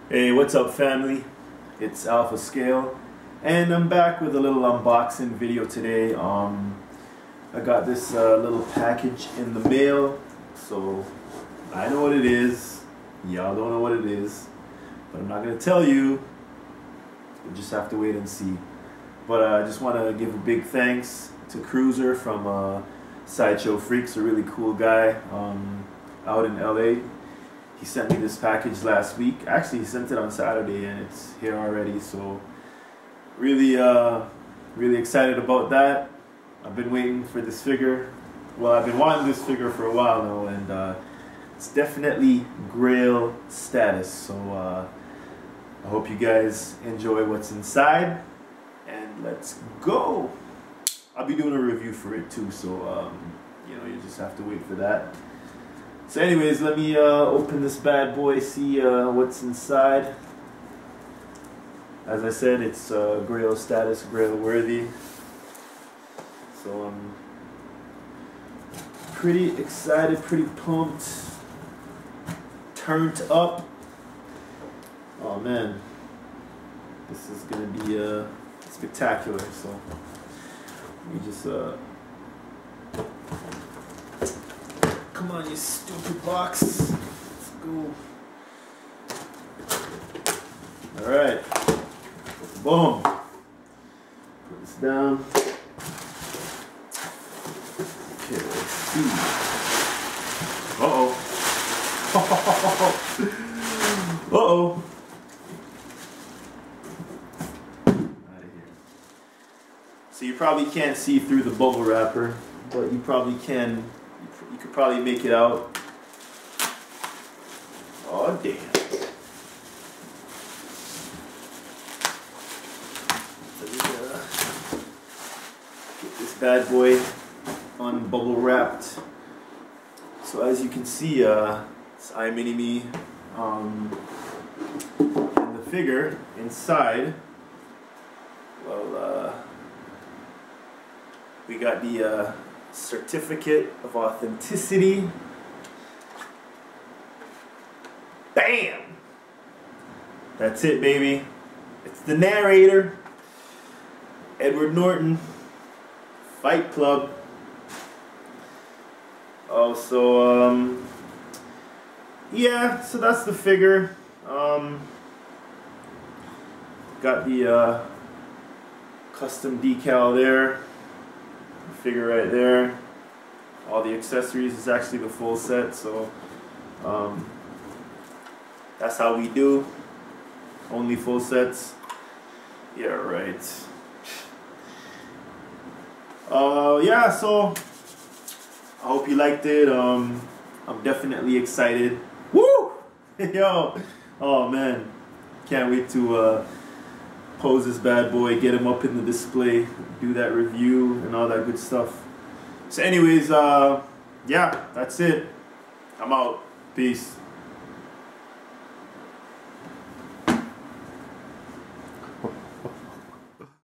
Hey, what's up family? It's Alpha Scale and I'm back with a little unboxing video today. I got this little package in the mail, so I know what it is. Y'all don't know what it is, but I'm not gonna tell you. You'll just have to wait and see. But I just want to give a big thanks to Cruiser from Sideshow Freaks, a really cool guy out in LA. He sent me this package last week. Actually, he sent it on Saturday and it's here already, so really really excited about that. I've been waiting for this figure. Well, I've been wanting this figure for a while now, and it's definitely Grail status, so I hope you guys enjoy what's inside, and let's go. I'll be doing a review for it too, so you just have to wait for that. So anyways, let me open this bad boy, see what's inside. As I said, it's Grail status, Grail worthy. So I'm pretty excited, pretty pumped, turned up. Oh man, this is gonna be spectacular. So let me just come on, you stupid box. Let's go. Alright. Boom. Put this down. Okay, let's see. Uh-oh. Uh-oh. Out of here. So you probably can't see through the bubble wrapper, but you probably can. You could probably make it out. Oh damn. Let me get this bad boy unbubble wrapped. So as you can see, it's iMini-Me and the figure inside. Well, we got the certificate of authenticity. Bam! That's it, baby. It's the narrator, Edward Norton, Fight Club. Oh, so yeah, so that's the figure. Got the custom decal there. Figure right there. All the accessories is actually the full set, so that's how we do. Only full sets. Yeah, right. Yeah, so I hope you liked it. I'm definitely excited. Woo! Yo! Oh man, can't wait to pose this bad boy, get him up in the display, do that review and all that good stuff. So anyways, yeah, that's it. I'm out. Peace.